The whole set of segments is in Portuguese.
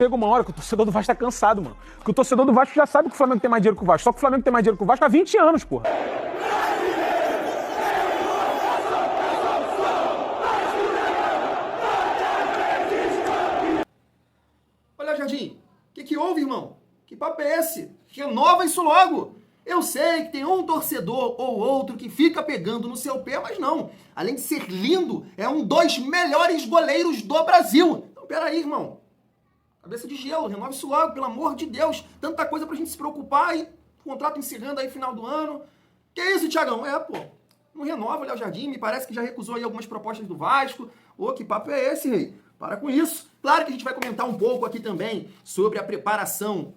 Chega uma hora que o torcedor do Vasco tá cansado, mano. Porque o torcedor do Vasco já sabe que o Flamengo tem mais dinheiro que o Vasco. Só que o Flamengo tem mais dinheiro que o Vasco há 20 anos, porra. Olha, Jardim, o que houve, irmão? Que papo é esse? Renova isso logo! Eu sei que tem um torcedor ou outro que fica pegando no seu pé, mas não. Além de ser lindo, é um dos melhores goleiros do Brasil. Então, peraí, irmão. Cabeça de gelo, renova isso logo, pelo amor de Deus. Tanta coisa pra gente se preocupar e contrato encerrando aí final do ano. Que isso, Thiagão? Pô. Não renova, Léo Jardim. Me parece que já recusou aí algumas propostas do Vasco. Ô, que papo é esse, rei? Para com isso. Claro que a gente vai comentar um pouco aqui também sobre a preparação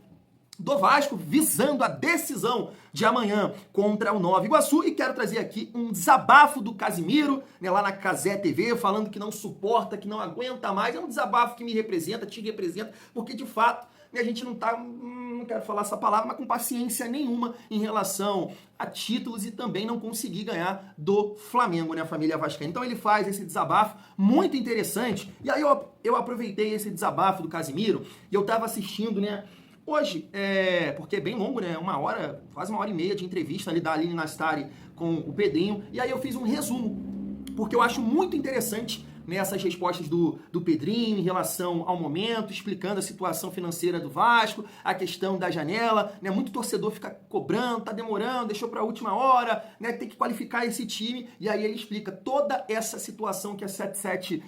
do Vasco visando a decisão de amanhã contra o Nova Iguaçu, e quero trazer aqui um desabafo do Casimiro, né, lá na Cazé TV, falando que não suporta, que não aguenta mais. É um desabafo que me representa, te representa, porque de fato a gente não tá, não quero falar essa palavra, mas com paciência nenhuma em relação a títulos e também não conseguir ganhar do Flamengo, né, a família vascaína. Então ele faz esse desabafo muito interessante, e aí eu aproveitei esse desabafo do Casimiro e eu tava assistindo, né, hoje, porque é bem longo, né? Quase uma hora e meia de entrevista ali da Aline Nastari com o Pedrinho. E aí eu fiz um resumo, porque eu acho muito interessante nessas respostas do Pedrinho em relação ao momento, explicando a situação financeira do Vasco, a questão da janela, né? Muito torcedor fica cobrando, tá demorando, deixou pra última hora, né? Tem que qualificar esse time, e aí ele explica toda essa situação que a 77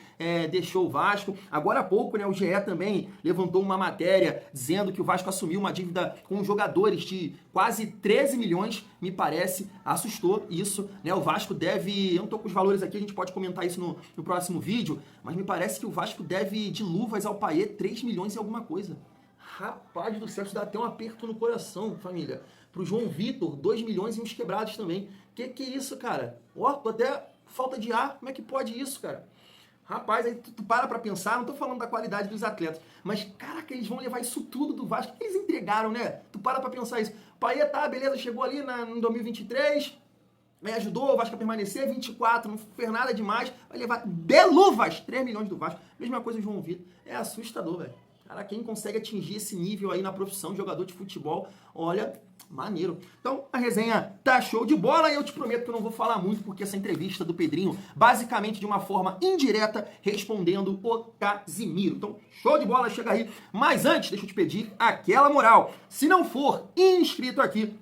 deixou o Vasco. Agora há pouco, né, o GE também levantou uma matéria dizendo que o Vasco assumiu uma dívida com jogadores de quase 13 milhões, me parece, assustou isso, né? O Vasco deve, eu não tô com os valores aqui, a gente pode comentar isso no próximo vídeo, mas me parece que o Vasco deve de luvas ao Payet 3 milhões e alguma coisa. Rapaz do céu, isso dá até um aperto no coração, família. Pro João Vitor, 2 milhões e uns quebrados também. Que é isso, cara? Ó, tô até falta de ar, como é que pode isso, cara? Rapaz, aí tu para pensar, não tô falando da qualidade dos atletas, mas, caraca, eles vão levar isso tudo do Vasco. O que eles entregaram, né? Tu para pensar isso. Payet, tá, beleza, chegou ali em 2023, ajudou o Vasco a permanecer, 24, não fez nada demais, vai levar de luvas 3 milhões do Vasco. Mesma coisa o João Vitor. É assustador, velho. Cara, quem consegue atingir esse nível aí na profissão de jogador de futebol, olha, maneiro. Então, a resenha tá show de bola e eu te prometo que eu não vou falar muito, porque essa entrevista do Pedrinho, basicamente de uma forma indireta, respondendo o Casimiro. Então, show de bola, chega aí. Mas antes, deixa eu te pedir aquela moral. Se não for inscrito aqui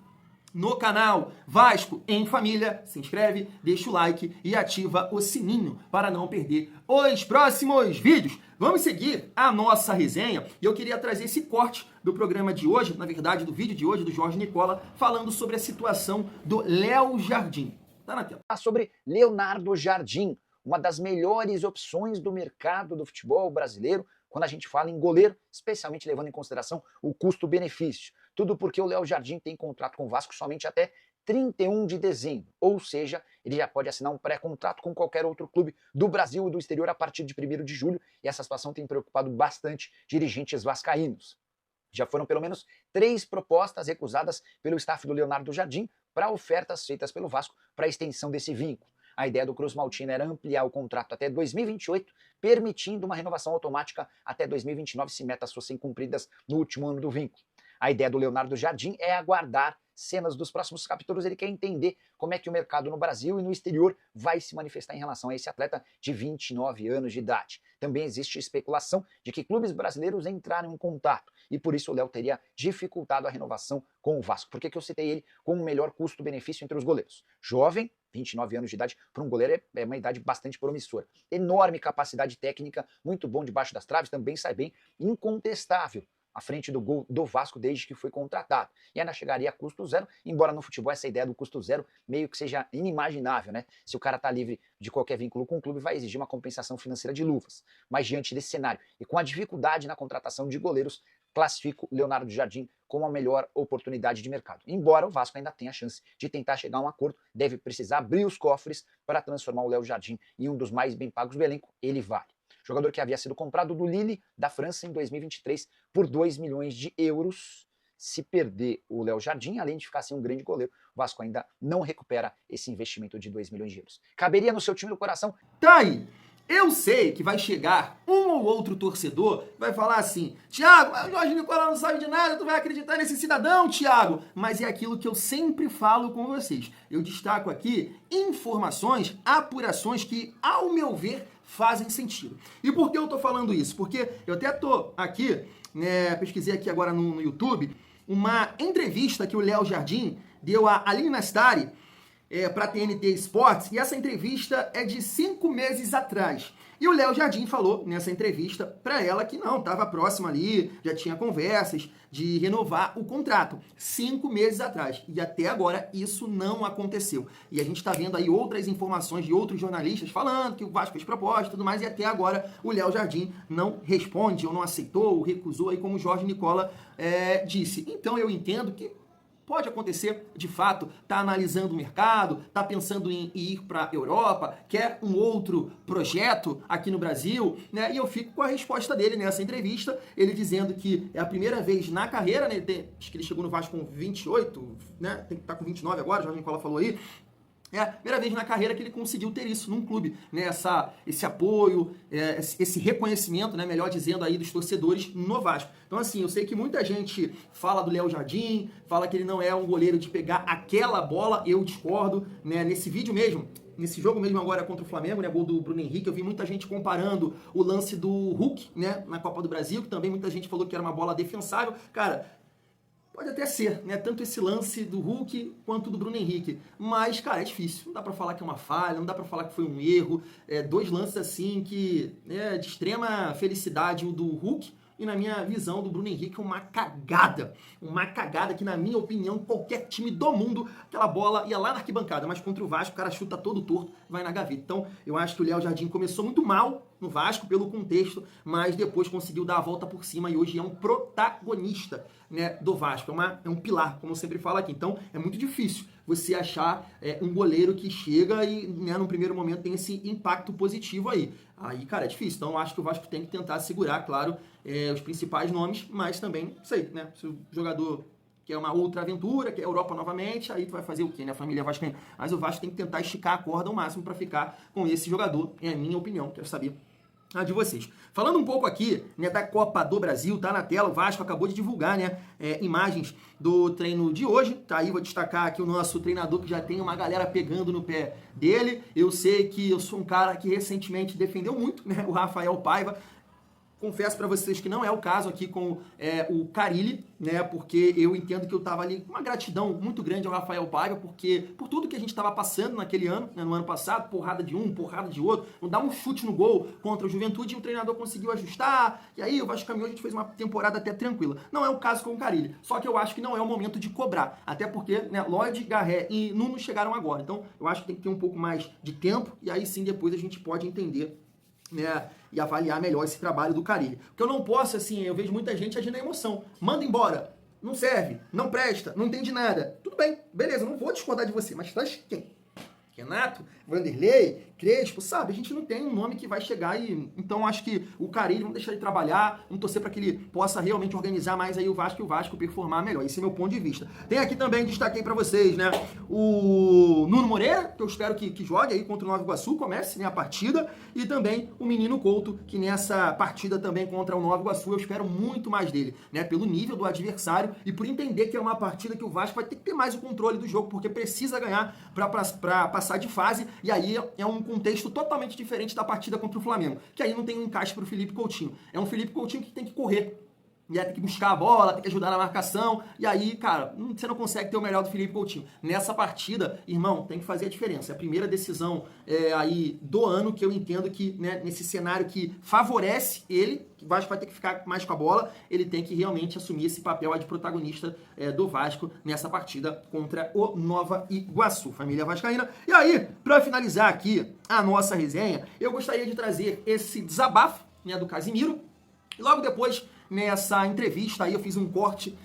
no canal Vasco em Família, se inscreve, deixa o like e ativa o sininho para não perder os próximos vídeos. Vamos seguir a nossa resenha e eu queria trazer esse corte do programa de hoje, na verdade do vídeo de hoje, do Jorge Nicola, falando sobre a situação do Léo Jardim. Tá na tela. Sobre Leonardo Jardim, uma das melhores opções do mercado do futebol brasileiro, quando a gente fala em goleiro, especialmente levando em consideração o custo-benefício. Tudo porque o Léo Jardim tem contrato com o Vasco somente até 31 de dezembro, ou seja, ele já pode assinar um pré-contrato com qualquer outro clube do Brasil e do exterior a partir de 1º de julho, e essa situação tem preocupado bastante dirigentes vascaínos. Já foram pelo menos 3 propostas recusadas pelo staff do Leonardo Jardim para ofertas feitas pelo Vasco para a extensão desse vínculo. A ideia do Cruz Maltino era ampliar o contrato até 2028, permitindo uma renovação automática até 2029 se metas fossem cumpridas no último ano do vínculo. A ideia do Leonardo Jardim é aguardar cenas dos próximos capítulos. Ele quer entender como é que o mercado no Brasil e no exterior vai se manifestar em relação a esse atleta de 29 anos de idade. Também existe especulação de que clubes brasileiros entraram em contato e por isso o Léo teria dificultado a renovação com o Vasco. Por que eu citei ele como o melhor custo-benefício entre os goleiros? Jovem, 29 anos de idade, para um goleiro é uma idade bastante promissora. Enorme capacidade técnica, muito bom debaixo das traves, também sai bem, incontestável à frente do gol do Vasco desde que foi contratado. E ainda chegaria a custo zero, embora no futebol essa ideia do custo zero meio que seja inimaginável, né? Se o cara tá livre de qualquer vínculo com o clube, vai exigir uma compensação financeira de luvas. Mas diante desse cenário e com a dificuldade na contratação de goleiros, classifico Leonardo Jardim como a melhor oportunidade de mercado. Embora o Vasco ainda tenha a chance de tentar chegar a um acordo, deve precisar abrir os cofres para transformar o Léo Jardim em um dos mais bem pagos do elenco, ele vale. Jogador que havia sido comprado do Lille, da França, em 2023, por 2 milhões de euros. Se perder o Léo Jardim, além de ficar sem um grande goleiro, o Vasco ainda não recupera esse investimento de 2 milhões de euros. Caberia no seu time do coração? Tá aí! Eu sei que vai chegar um ou outro torcedor que vai falar assim: Thiago, o Jorge Nicola não sabe de nada, tu vai acreditar nesse cidadão, Thiago. Mas é aquilo que eu sempre falo com vocês. Eu destaco aqui informações, apurações que, ao meu ver, fazem sentido. E por que eu tô falando isso? Porque eu até tô aqui, né, pesquisei aqui agora no YouTube, uma entrevista que o Léo Jardim deu a Aline Nastari, para a TNT Esportes, e essa entrevista é de 5 meses atrás. E o Léo Jardim falou nessa entrevista para ela que não, estava próximo ali, já tinha conversas de renovar o contrato. 5 meses atrás. E até agora isso não aconteceu. E a gente está vendo aí outras informações de outros jornalistas falando que o Vasco fez proposta e tudo mais, e até agora o Léo Jardim não responde, ou não aceitou, ou recusou, aí como o Jorge Nicola disse. Então eu entendo que pode acontecer, de fato, tá analisando o mercado, tá pensando em ir para a Europa, quer um outro projeto aqui no Brasil, né? E eu fico com a resposta dele nessa entrevista, ele dizendo que é a primeira vez na carreira, né? Acho que ele chegou no Vasco com 28, né? Tem que estar com 29 agora, o Jorge Nicola falou aí. É a primeira vez na carreira que ele conseguiu ter isso num clube, né? Esse apoio, esse reconhecimento, né? Melhor dizendo, aí dos torcedores no Vasco. Então, assim, eu sei que muita gente fala do Léo Jardim, fala que ele não é um goleiro de pegar aquela bola, eu discordo, né? Nesse vídeo mesmo, nesse jogo mesmo agora contra o Flamengo, né, gol do Bruno Henrique, eu vi muita gente comparando o lance do Hulk, né, na Copa do Brasil, que também muita gente falou que era uma bola defensável. Cara, pode até ser, né? Tanto esse lance do Hulk quanto do Bruno Henrique. Mas, cara, é difícil. Não dá pra falar que é uma falha, não dá pra falar que foi um erro. Dois lances, assim, que de extrema felicidade, o do Hulk e, na minha visão, do Bruno Henrique, uma cagada. Uma cagada que, na minha opinião, qualquer time do mundo, aquela bola ia lá na arquibancada. Mas contra o Vasco, o cara chuta todo torto, vai na gaveta. Então, eu acho que o Léo Jardim começou muito mal no Vasco, pelo contexto, mas depois conseguiu dar a volta por cima e hoje é um protagonista, né, do Vasco. É um pilar, como eu sempre falo aqui. Então, é muito difícil você achar um goleiro que chega e, né, num primeiro momento tem esse impacto positivo aí. Aí, cara, é difícil. Então, eu acho que o Vasco tem que tentar segurar, claro, os principais nomes, mas também, sei, né, se o jogador quer uma outra aventura, quer a Europa novamente, aí tu vai fazer o quê, né, a família vascaína? Mas o Vasco tem que tentar esticar a corda ao máximo para ficar com esse jogador, é a minha opinião, quero saber a de vocês. Falando um pouco aqui, né, da Copa do Brasil, tá na tela, o Vasco acabou de divulgar, né, imagens do treino de hoje, tá aí, vou destacar aqui o nosso treinador que já tem uma galera pegando no pé dele. Eu sei que eu sou um cara que recentemente defendeu muito, né, o Rafael Paiva. Confesso para vocês que não é o caso aqui com o Carille, né? Porque eu entendo que eu tava ali com uma gratidão muito grande ao Rafael Paiva, porque por tudo que a gente estava passando naquele ano, né, no ano passado, porrada de um, porrada de outro, não dá um chute no gol contra o Juventude e o treinador conseguiu ajustar, e aí o Vasco caminhou, a gente fez uma temporada até tranquila. Não é o caso com o Carille, só que eu acho que não é o momento de cobrar, até porque, né, Lloyd, Garré e Nuno chegaram agora, então eu acho que tem que ter um pouco mais de tempo, e aí sim depois a gente pode entender, né, e avaliar melhor esse trabalho do Carille. Porque eu não posso, assim, eu vejo muita gente agindo na emoção. Manda embora, não serve, não presta, não entende nada. Tudo bem, beleza, não vou discordar de você, mas traz quem? Renato, Vanderlei, Crespo, sabe? A gente não tem um nome que vai chegar e... Então, acho que o Carille, vamos deixar ele trabalhar, vamos torcer para que ele possa realmente organizar mais aí o Vasco e o Vasco performar melhor. Esse é meu ponto de vista. Tem aqui também, destaquei para vocês, né? O Nuno Moreira, que eu espero que jogue aí contra o Nova Iguaçu, comece, né, a partida. E também o Menino Couto, que nessa partida também contra o Nova Iguaçu, eu espero muito mais dele, né? Pelo nível do adversário e por entender que é uma partida que o Vasco vai ter que ter mais o controle do jogo, porque precisa ganhar para passar de fase, e aí é um contexto totalmente diferente da partida contra o Flamengo, que aí não tem um encaixe para o Felipe Coutinho. É um Felipe Coutinho que tem que correr, e aí tem que buscar a bola, tem que ajudar na marcação, e aí, cara, você não consegue ter o melhor do Felipe Coutinho. Nessa partida, irmão, tem que fazer a diferença. É a primeira decisão aí do ano que eu entendo que, né, nesse cenário que favorece ele, que o Vasco vai ter que ficar mais com a bola, ele tem que realmente assumir esse papel aí de protagonista do Vasco nessa partida contra o Nova Iguaçu, família vascaína. E aí, para finalizar aqui a nossa resenha, eu gostaria de trazer esse desabafo, né, do Casimiro, e logo depois, nessa entrevista aí, eu fiz um corte,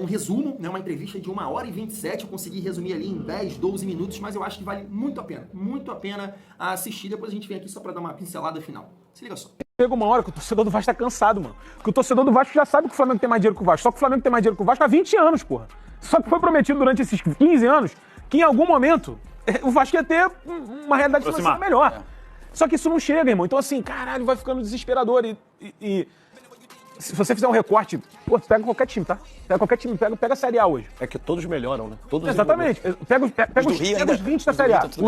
um resumo, né, uma entrevista de 1h27, eu consegui resumir ali em 10, 12 minutos, mas eu acho que vale muito a pena assistir. Depois a gente vem aqui só para dar uma pincelada final. Se liga só. Chega uma hora que o torcedor do Vasco tá cansado, mano. Que o torcedor do Vasco já sabe que o Flamengo tem mais dinheiro que o Vasco. Só que o Flamengo tem mais dinheiro que o Vasco há 20 anos, porra. Só que foi prometido durante esses 15 anos que em algum momento o Vasco ia ter uma realidade financeira melhor. Só que isso não chega, irmão. Então, assim, caralho, vai ficando desesperador. E se você fizer um recorte, pô, pega qualquer time, tá? Pega qualquer time, pega a Série A hoje. É que todos melhoram, né? Todos Exatamente. Pega os 20 da Série A. tá tudo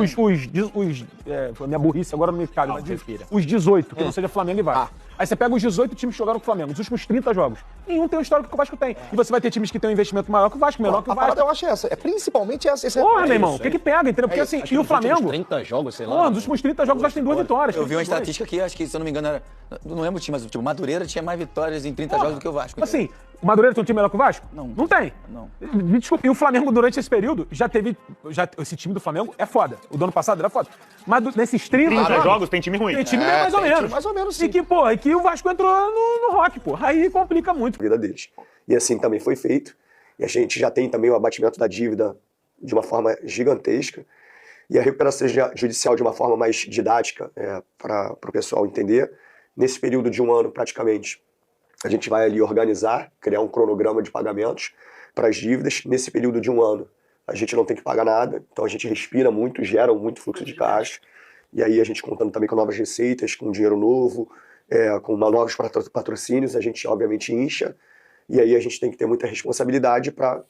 Minha burrice agora não me cabe, mas respira. os 18, que não seja Flamengo e Vasco. Aí você pega os 18 times que jogaram com o Flamengo, os últimos 30 jogos. Nenhum tem o histórico que o Vasco tem. E você vai ter times que têm um investimento maior que o Vasco, menor que o A parada Vasco. eu acho essa. É principalmente essa. Porra, meu irmão, o que pega, entendeu? Porque assim, Acho e que o nos últimos Flamengo... 30 jogos, sei lá. Porra, nos últimos 30 jogos o Vasco tem 2 vitórias. Eu vi uma 22. estatística aqui, acho que, se eu não me engano, era. Não lembro o time, mas tipo, Madureira tinha mais vitórias em 30 jogos do que o Vasco. Assim, o Madureira tem um time melhor que o Vasco? Não. Não tem. Não. Me desculpa. E o Flamengo, durante esse período, esse time do Flamengo é foda. O do ano passado era foda. Mas nesses 30 jogos tem time ruim. tem time mais ou tem menos. time mais ou menos, sim. E que o Vasco entrou no rock, pô. Aí complica muito. Vida deles. E assim também foi feito. E a gente já tem também o abatimento da dívida de uma forma gigantesca. E a recuperação judicial de uma forma mais didática para o pessoal entender. Nesse período de um ano, praticamente, a gente vai ali organizar, criar um cronograma de pagamentos para as dívidas. Nesse período de um ano, a gente não tem que pagar nada. Então a gente respira muito, gera muito fluxo de caixa. E aí a gente contando também com novas receitas, com dinheiro novo, com novos patrocínios, a gente obviamente incha. E aí a gente tem que ter muita responsabilidade para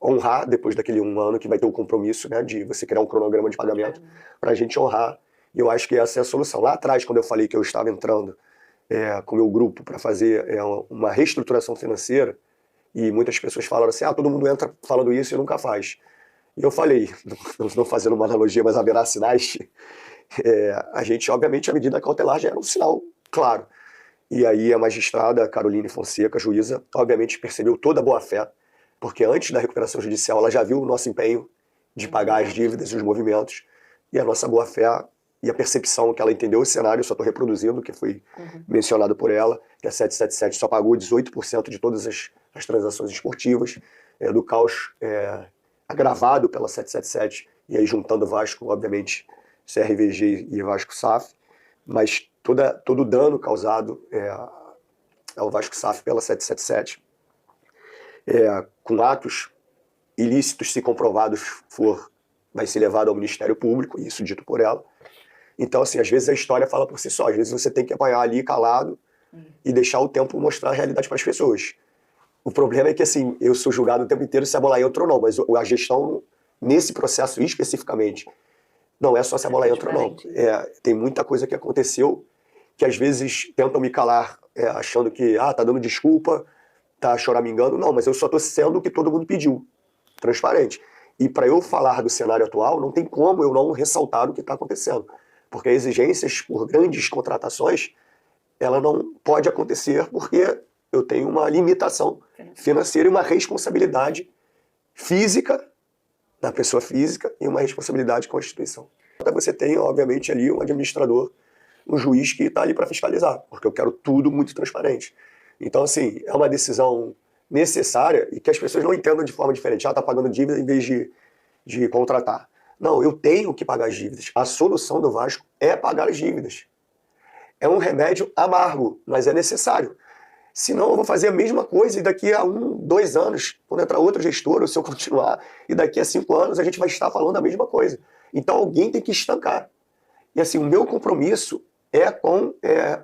honrar, depois daquele um ano que vai ter o compromisso, né, de você criar um cronograma de pagamento, para a gente honrar. E eu acho que essa é a solução. Lá atrás, quando eu falei que eu estava entrando com o meu grupo para fazer uma reestruturação financeira, e muitas pessoas falaram assim, todo mundo entra falando isso e nunca faz. E eu falei, não fazendo uma analogia, mas haverá sinais, a gente, obviamente, a medida cautelar já era um sinal claro. E aí a magistrada Caroline Fonseca, juíza, obviamente percebeu toda a boa-fé, porque antes da recuperação judicial ela já viu o nosso empenho de pagar as dívidas e os movimentos, e a nossa boa-fé e a percepção que ela entendeu o cenário, eu só estou reproduzindo o que foi mencionado por ela, que a 777 só pagou 18% de todas as transações esportivas, do caos agravado pela 777, e aí juntando Vasco, obviamente, CRVG e Vasco SAF, mas todo o dano causado ao Vasco SAF pela 777, com atos ilícitos, se comprovados vai ser levado ao Ministério Público, isso dito por ela. Então, assim, às vezes a história fala por si só, às vezes você tem que apanhar ali calado e deixar o tempo mostrar a realidade para as pessoas. O problema é que, assim, eu sou julgado o tempo inteiro se a bola entra ou não, mas a gestão, nesse processo especificamente, não é só se a bola entra ou não. Tem muita coisa que aconteceu que às vezes tentam me calar achando que, tá dando desculpa, tá choramingando. Não, mas eu só tô sendo o que todo mundo pediu, transparente. E para eu falar do cenário atual, não tem como eu não ressaltar o que está acontecendo. Porque exigências por grandes contratações, ela não pode acontecer porque eu tenho uma limitação financeira e uma responsabilidade física da pessoa física e uma responsabilidade com a instituição. Então você tem, obviamente, ali um administrador, um juiz que está ali para fiscalizar, porque eu quero tudo muito transparente. Então, assim, é uma decisão necessária e que as pessoas não entendam de forma diferente. Tá pagando dívida em vez de contratar. Não, eu tenho que pagar as dívidas. A solução do Vasco é pagar as dívidas. É um remédio amargo, mas é necessário. Senão eu vou fazer a mesma coisa e daqui a 1, 2 anos, quando entrar outro gestor, ou se eu continuar, e daqui a 5 anos a gente vai estar falando a mesma coisa. Então alguém tem que estancar. E assim, o meu compromisso é com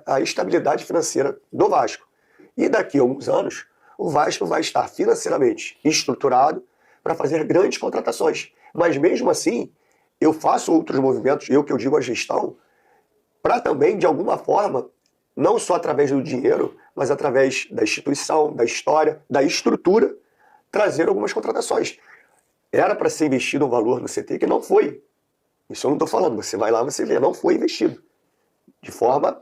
a estabilidade financeira do Vasco. E daqui a alguns anos, o Vasco vai estar financeiramente estruturado para fazer grandes contratações. Mas mesmo assim, eu faço outros movimentos, eu que eu digo a gestão, para também, de alguma forma, não só através do dinheiro, mas através da instituição, da história, da estrutura, trazer algumas contratações. Era para ser investido um valor no CT que não foi. Isso eu não estou falando, você vai lá, você vê, não foi investido. De forma...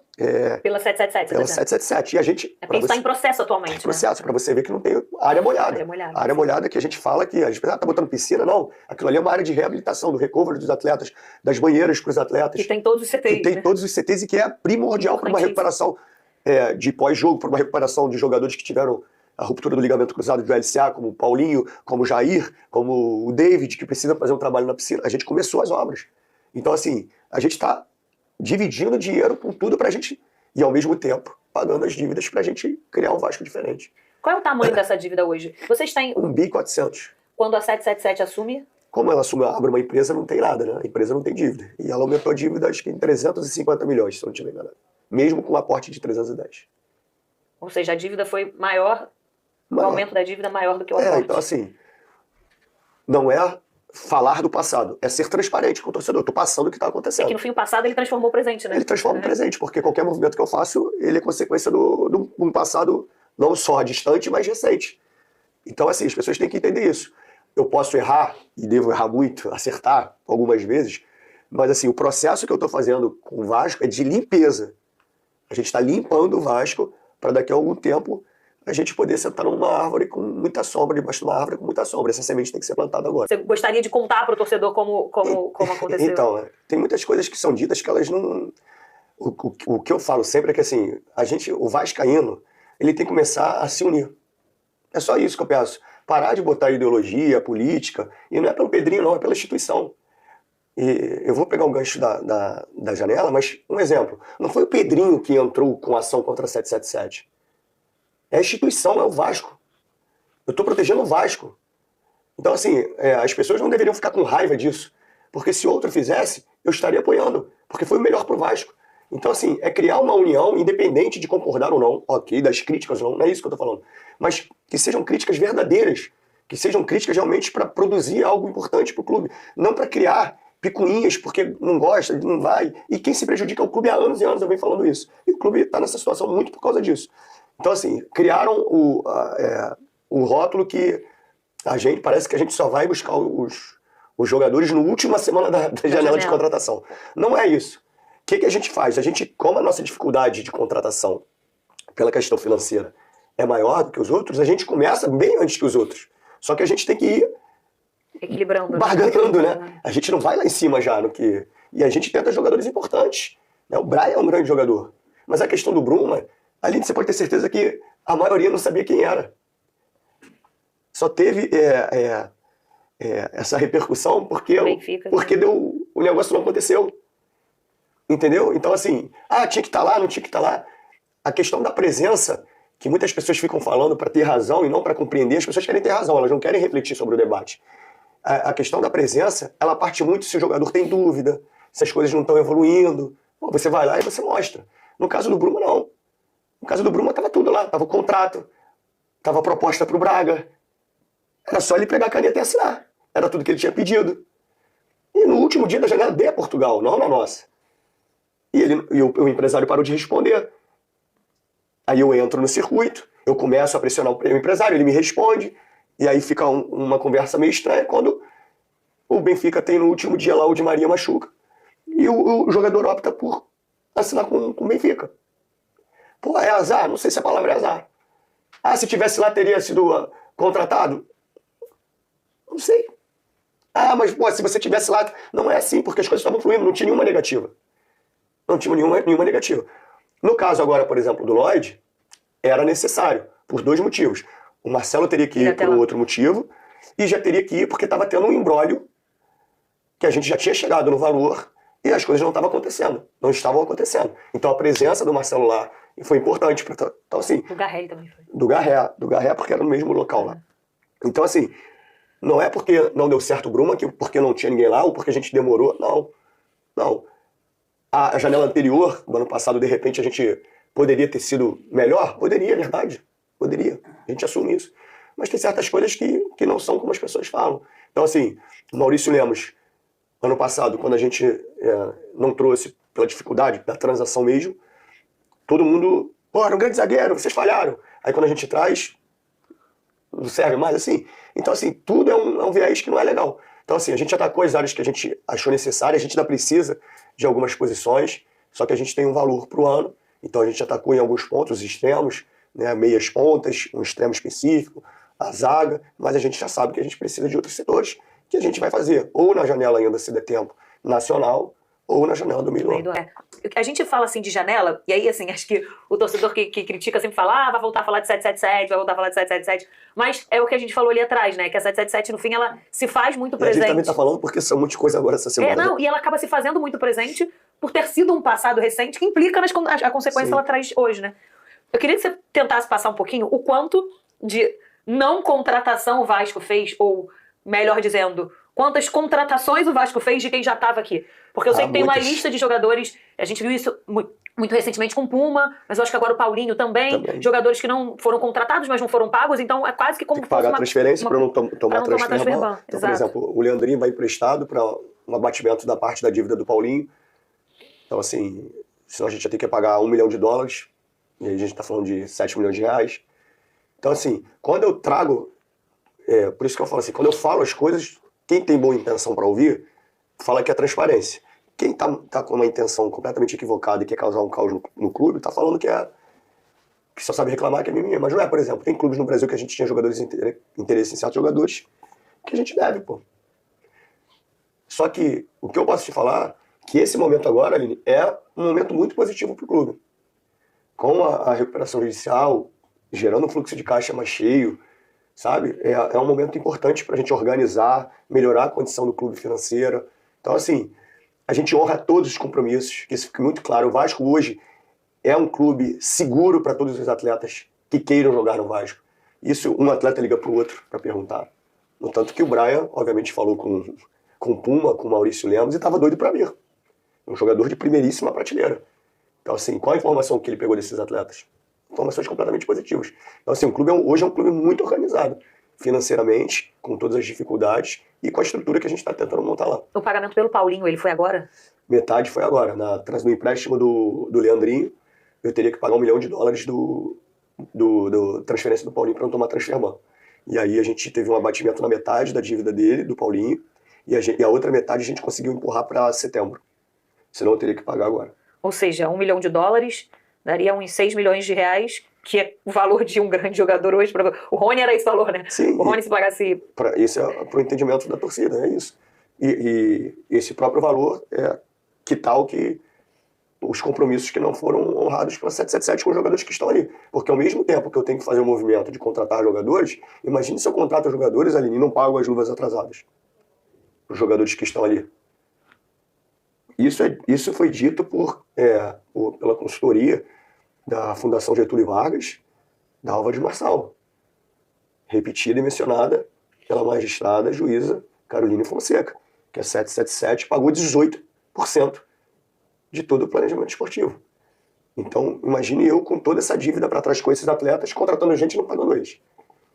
Pela 777. Pela 777. E a gente... porque isso está em processo atualmente. Em processo, para você ver que não tem área molhada. A área molhada que a gente fala que a gente tá botando piscina, não. Aquilo ali é uma área de reabilitação, do recovery dos atletas, das banheiras para os atletas. Que tem todos os CTs. Que tem todos os CTs e que é primordial para uma recuperação de pós-jogo, para uma recuperação de jogadores que tiveram a ruptura do ligamento cruzado do LCA, como o Paulinho, como o Jair, como o David, que precisa fazer um trabalho na piscina. A gente começou as obras. Então, assim, a gente está dividindo dinheiro com tudo pra gente, e ao mesmo tempo pagando as dívidas pra gente criar um Vasco diferente. Qual é o tamanho dessa dívida hoje? Vocês têm... 1,4 bi. Quando a 777 assume? Como ela abre uma empresa, não tem nada, né? A empresa não tem dívida. E ela aumentou a dívida, acho que em 350 milhões, se eu não estiver enganado. Mesmo com o aporte de 310. Ou seja, a dívida foi maior, o aumento da dívida maior do que o aporte. Então assim, não é falar do passado, é ser transparente com o torcedor. Eu tô passando o que está acontecendo. É que no fim o passado ele transformou o presente, né? Ele transforma o presente, porque qualquer movimento que eu faço, ele é consequência de um passado não só distante, mas recente. Então, assim, as pessoas têm que entender isso. Eu posso errar, e devo errar muito, acertar algumas vezes, mas assim, o processo que eu estou fazendo com o Vasco é de limpeza. A gente está limpando o Vasco para daqui a algum tempo a gente poder sentar numa árvore com muita sombra, debaixo de uma árvore com muita sombra. Essa semente tem que ser plantada agora. Você gostaria de contar para o torcedor como aconteceu? Então, tem muitas coisas que são ditas que elas não... O que eu falo sempre é que assim, o vascaíno, ele tem que começar a se unir. É só isso que eu peço. Parar de botar ideologia, política, e não é pelo Pedrinho não, é pela instituição. E eu vou pegar um gancho da janela, mas um exemplo. Não foi o Pedrinho que entrou com ação contra a 777. É a instituição, é o Vasco. Eu estou protegendo o Vasco. Então, assim, as pessoas não deveriam ficar com raiva disso. Porque se outro fizesse, eu estaria apoiando. Porque foi o melhor para o Vasco. Então, assim, é criar uma união, independente de concordar ou não, ok, das críticas ou não, não é isso que eu estou falando. Mas que sejam críticas verdadeiras. Que sejam críticas realmente para produzir algo importante para o clube. Não para criar picuinhas porque não gosta, não vai. E quem se prejudica é o clube há anos e anos, eu venho falando isso. E o clube está nessa situação muito por causa disso. Então, assim, criaram o rótulo que parece que a gente só vai buscar os jogadores na última semana da janela de contratação. Não é isso. O que a gente faz? A gente, como a nossa dificuldade de contratação pela questão financeira é maior do que os outros, a gente começa bem antes que os outros. Só que a gente tem que ir equilibrando, barganhando, né? A gente não vai lá em cima já no que... E a gente tenta jogadores importantes. Né? O Brian é um grande jogador. Mas a questão do Bruma, ali você pode ter certeza que a maioria não sabia quem era. Só teve essa repercussão porque o negócio não aconteceu. Entendeu? Então, assim, tinha que estar lá, não tinha que estar lá. A questão da presença, que muitas pessoas ficam falando para ter razão e não para compreender, as pessoas querem ter razão, elas não querem refletir sobre o debate. A questão da presença, ela parte muito se o jogador tem dúvida, se as coisas não estão evoluindo. Pô, você vai lá e você mostra. No caso do Bruma, não. No caso do Bruma, estava tudo lá. Estava o contrato, estava a proposta para o Braga. Era só ele pegar a caneta e assinar. Era tudo que ele tinha pedido. E no último dia da janela de Portugal, não na nossa. E o empresário parou de responder. Aí eu entro no circuito, eu começo a pressionar o empresário, ele me responde, e aí fica uma conversa meio estranha quando o Benfica tem no último dia lá o Di Maria machuca, e o jogador opta por assinar com o Benfica. Pô, é azar? Não sei se a palavra é azar. Se tivesse lá teria sido contratado? Não sei. Mas pô, se você tivesse lá... Não é assim, porque as coisas estavam fluindo, não tinha nenhuma negativa. Não tinha nenhuma negativa. No caso agora, por exemplo, do Lloyd, era necessário, por 2 motivos. O Marcelo teria que ir por um outro motivo, e já teria que ir porque estava tendo um imbróglio, que a gente já tinha chegado no valor, e as coisas não estavam acontecendo. Então a presença do Marcelo lá foi importante. Então, assim, do Garré também foi. Do Garré, porque era no mesmo local lá. Então, assim, não é porque não deu certo o Bruma, porque não tinha ninguém lá, ou porque a gente demorou, não. A janela anterior, do ano passado, de repente, a gente poderia ter sido melhor? Poderia, é verdade. Poderia. A gente assume isso. Mas tem certas coisas que não são como as pessoas falam. Então, assim, o Maurício Lemos, ano passado, quando a gente não trouxe pela dificuldade da transação mesmo, todo mundo, era um grande zagueiro, vocês falharam. Aí quando a gente traz, não serve mais, assim. Então, assim, tudo é um viés que não é legal. Então, assim, a gente atacou as áreas que a gente achou necessárias, a gente ainda precisa de algumas posições, só que a gente tem um valor para o ano, então a gente atacou em alguns pontos extremos, né, meias pontas, um extremo específico, a zaga, mas a gente já sabe que a gente precisa de outros setores, que a gente vai fazer, ou na janela ainda, se der tempo, nacional, ou na janela do meio do ano. A gente fala assim de janela, e aí assim, acho que o torcedor que critica sempre fala, vai voltar a falar de 777, vai voltar a falar de 777, mas é o que a gente falou ali atrás, né, que a 777 no fim ela se faz muito presente. A gente também tá falando porque são muitas coisas agora essa semana. E ela acaba se fazendo muito presente por ter sido um passado recente que implica a consequência que ela traz hoje, né. Eu queria que você tentasse passar um pouquinho o quanto de não contratação o Vasco fez, ou melhor dizendo, quantas contratações o Vasco fez de quem já estava aqui. Porque eu sei que tem uma muitas. lista de jogadores, a gente viu isso muito recentemente com o Puma, mas eu acho que agora o Paulinho também. Jogadores que não foram contratados, mas não foram pagos, então é quase que como Tem que pagar a transferência para não tomar transfer transfer ban. ban. Então, por Exato. exemplo, o Leandrinho vai emprestado para um abatimento da parte da dívida do Paulinho. Então, assim, senão a gente ia ter que pagar $1 milhão, e aí a gente está falando de R$7 milhões. Então, assim, quando eu trago, por isso que eu falo assim, quando eu falo as coisas, quem tem boa intenção para ouvir, fala que é transparência. Quem tá com uma intenção completamente equivocada e quer causar um caos no clube, tá falando que só sabe reclamar que é mimimi. Mas não é, por exemplo, tem clubes no Brasil que a gente tinha interesse em certos jogadores que a gente deve, pô. Só que o que eu posso te falar, que esse momento agora, Aline, é um momento muito positivo pro clube. Com a recuperação judicial, gerando um fluxo de caixa mais cheio, sabe? É um momento importante pra gente organizar, melhorar a condição do clube financeira. Então, assim, a gente honra todos os compromissos, que isso fique muito claro. O Vasco hoje é um clube seguro para todos os atletas que queiram jogar no Vasco. Isso, um atleta liga pro outro para perguntar. No tanto que o Brian, obviamente, falou com o Puma, com o Maurício Lemos, e estava doido para vir. Um jogador de primeiríssima prateleira. Então, assim, qual a informação que ele pegou desses atletas? Informações completamente positivas. Então, assim, o clube hoje é um clube muito organizado, financeiramente, com todas as dificuldades e com a estrutura que a gente está tentando montar lá. O pagamento pelo Paulinho, ele foi agora? Metade foi agora. No empréstimo do Leandrinho, eu teria que pagar $1 milhão do transferência do Paulinho para não tomar transfer ban. E aí a gente teve um abatimento na metade da dívida dele, do Paulinho, e a outra metade a gente conseguiu empurrar para setembro. Senão eu teria que pagar agora. Ou seja, $1 milhão daria uns R$6 milhões, que é o valor de um grande jogador hoje. O Rony era esse valor, né? Sim, o Rony se pagasse... Isso é pro entendimento da torcida, é isso. E esse próprio valor que tal que os compromissos que não foram honrados pela 777 com os jogadores que estão ali. Porque ao mesmo tempo que eu tenho que fazer o movimento de contratar jogadores, imagine se eu contrato jogadores, Aline, e não pago as luvas atrasadas para os jogadores que estão ali. Isso foi dito pela consultoria da Fundação Getúlio Vargas, da Alva de Marçal, repetida e mencionada pela magistrada juíza Caroline Fonseca, que a 777 pagou 18% de todo o planejamento esportivo. Então, imagine eu com toda essa dívida para trás com esses atletas, contratando gente e não pagando eles.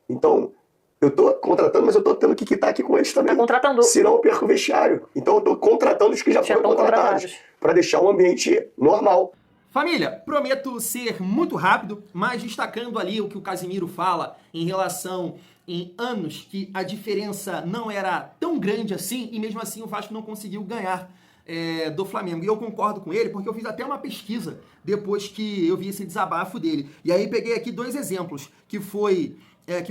Então, eu estou contratando, mas eu estou tendo que quitar aqui com eles também. Tá contratando. Senão eu perco o vestiário. Então eu estou contratando os que já foram contratados. Para deixar um ambiente normal. Família, prometo ser muito rápido, mas destacando ali o que o Casimiro fala em relação em anos que a diferença não era tão grande assim e mesmo assim o Vasco não conseguiu ganhar do Flamengo. E eu concordo com ele porque eu fiz até uma pesquisa depois que eu vi esse desabafo dele. E aí peguei aqui 2 exemplos, que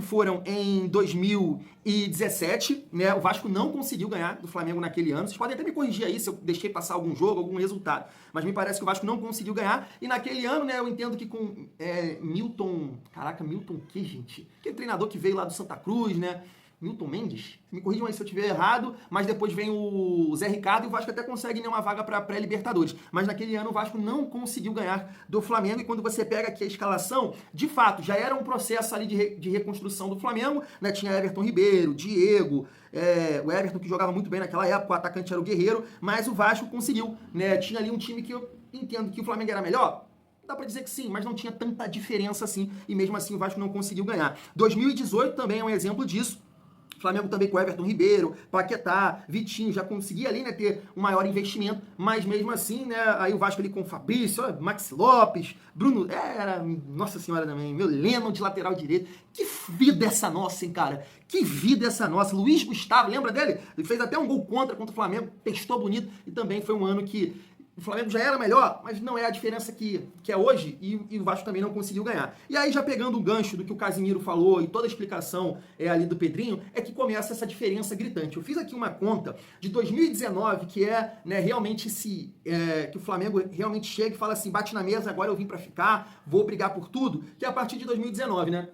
foram em 2017, né? O Vasco não conseguiu ganhar do Flamengo naquele ano. Vocês podem até me corrigir aí se eu deixei passar algum jogo, algum resultado. Mas me parece que o Vasco não conseguiu ganhar. E naquele ano, né, eu entendo que com Milton... Caraca, Milton o quê, gente? Aquele treinador que veio lá do Santa Cruz, né? Milton Mendes? Me corrijam aí se eu estiver errado, mas depois vem o Zé Ricardo e o Vasco até consegue uma vaga para pré-Libertadores. Mas naquele ano o Vasco não conseguiu ganhar do Flamengo e quando você pega aqui a escalação, de fato, já era um processo ali de reconstrução do Flamengo, né? Tinha Everton Ribeiro, Diego, o Everton que jogava muito bem naquela época, o atacante era o Guerreiro, mas o Vasco conseguiu, né? Tinha ali um time que eu entendo que o Flamengo era melhor. Dá pra dizer que sim, mas não tinha tanta diferença assim e mesmo assim o Vasco não conseguiu ganhar. 2018 também é um exemplo disso. Flamengo também com Everton Ribeiro, Paquetá, Vitinho, já conseguia ali, né, ter um maior investimento, mas mesmo assim, né, aí o Vasco ali com o Fabrício, Maxi Lopes, Bruno, era, nossa senhora também, meu Lennon de lateral direito. Que vida essa nossa, hein, cara? Que vida essa nossa. Luiz Gustavo, lembra dele? Ele fez até um gol contra o Flamengo, testou bonito e também foi um ano que o Flamengo já era melhor, mas não é a diferença que é hoje e o Vasco também não conseguiu ganhar. E aí, já pegando o gancho do que o Casimiro falou e toda a explicação ali do Pedrinho, é que começa essa diferença gritante. Eu fiz aqui uma conta de 2019, que né, realmente que o Flamengo realmente chega e fala assim, bate na mesa, agora eu vim pra ficar, vou brigar por tudo, que é a partir de 2019, né?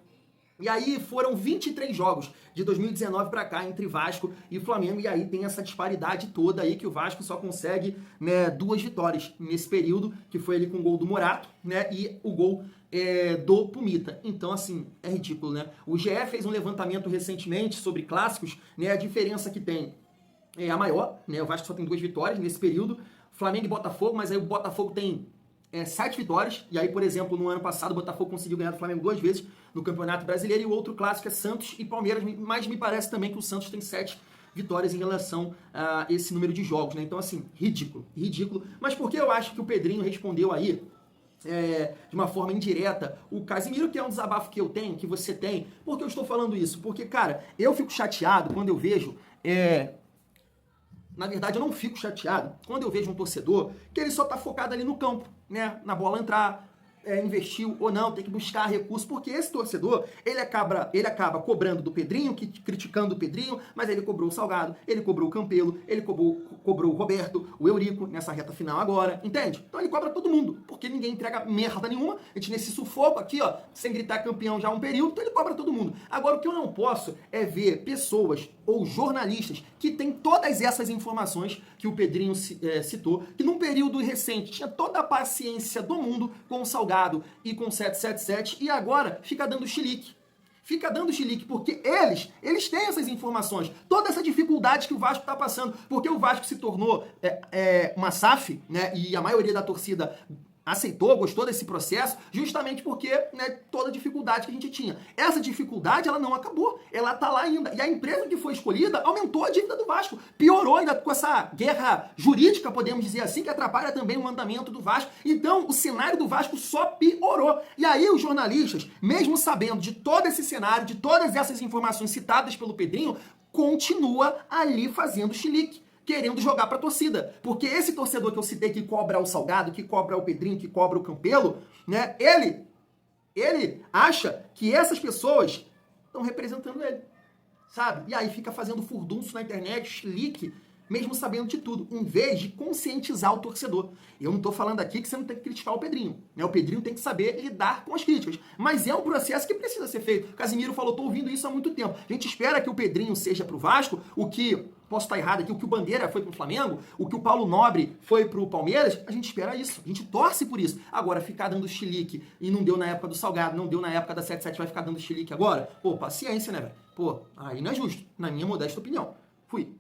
E aí foram 23 jogos de 2019 para cá entre Vasco e Flamengo, e aí tem essa disparidade toda aí que o Vasco só consegue, né, 2 vitórias nesse período, que foi ali com o gol do Morato, né, e o gol do Pumita. Então, assim, é ridículo, né? O GE fez um levantamento recentemente sobre clássicos, né, a diferença que tem é a maior, né? O Vasco só tem 2 vitórias nesse período. Flamengo e Botafogo, mas aí o Botafogo tem 7 vitórias. E aí, por exemplo, no ano passado o Botafogo conseguiu ganhar do Flamengo 2 vezes no Campeonato Brasileiro. E o outro clássico é Santos e Palmeiras. Mas me parece também que o Santos tem 7 vitórias em relação a esse número de jogos, né? Então, assim, ridículo, ridículo. Mas por que eu acho que o Pedrinho respondeu aí de uma forma indireta o Casimiro, que é um desabafo que eu tenho, que você tem? Por que eu estou falando isso? Porque, cara, eu fico chateado quando eu vejo... Na verdade, eu não fico chateado quando eu vejo um torcedor que ele só tá focado ali no campo, né? Na bola entrar, investiu ou não, tem que buscar recurso, porque esse torcedor, ele acaba cobrando do Pedrinho, criticando o Pedrinho, mas ele cobrou o Salgado, ele cobrou o Campelo, ele cobrou o Roberto, o Eurico, nessa reta final agora, entende? Então ele cobra todo mundo, porque ninguém entrega merda nenhuma, a gente nesse sufoco aqui, ó, sem gritar campeão já há um período, então ele cobra todo mundo. Agora, o que eu não posso é ver pessoas ou jornalistas que têm todas essas informações que o Pedrinho citou, que num período recente tinha toda a paciência do mundo com o Salgado e com o 777 e agora fica dando chilique. Fica dando chilique, porque eles têm essas informações, toda essa dificuldade que o Vasco está passando, porque o Vasco se tornou uma SAF, né, e a maioria da torcida aceitou, gostou desse processo, justamente porque, né, toda a dificuldade que a gente tinha. Essa dificuldade, ela não acabou, ela tá lá ainda. E a empresa que foi escolhida aumentou a dívida do Vasco, piorou ainda com essa guerra jurídica, podemos dizer assim, que atrapalha também o andamento do Vasco. Então, o cenário do Vasco só piorou. E aí os jornalistas, mesmo sabendo de todo esse cenário, de todas essas informações citadas pelo Pedrinho, continua ali fazendo chilique, querendo jogar pra torcida. Porque esse torcedor que eu citei, que cobra o Salgado, que cobra o Pedrinho, que cobra o Campelo, né, ele acha que essas pessoas estão representando ele, sabe? E aí fica fazendo furdunço na internet, chilique, mesmo sabendo de tudo, em vez de conscientizar o torcedor. Eu não tô falando aqui que você não tem que criticar o Pedrinho, né? O Pedrinho tem que saber lidar com as críticas, mas é um processo que precisa ser feito. O Casimiro falou, tô ouvindo isso há muito tempo. A gente espera que o Pedrinho seja pro Vasco, o que, posso estar errado aqui, o que o Bandeira foi pro Flamengo, o que o Paulo Nobre foi pro Palmeiras, a gente espera isso, a gente torce por isso. Agora, ficar dando chilique, e não deu na época do Salgado, não deu na época da 77, vai ficar dando chilique agora? Pô, paciência, né, velho? Pô, aí não é justo, na minha modesta opinião. Fui.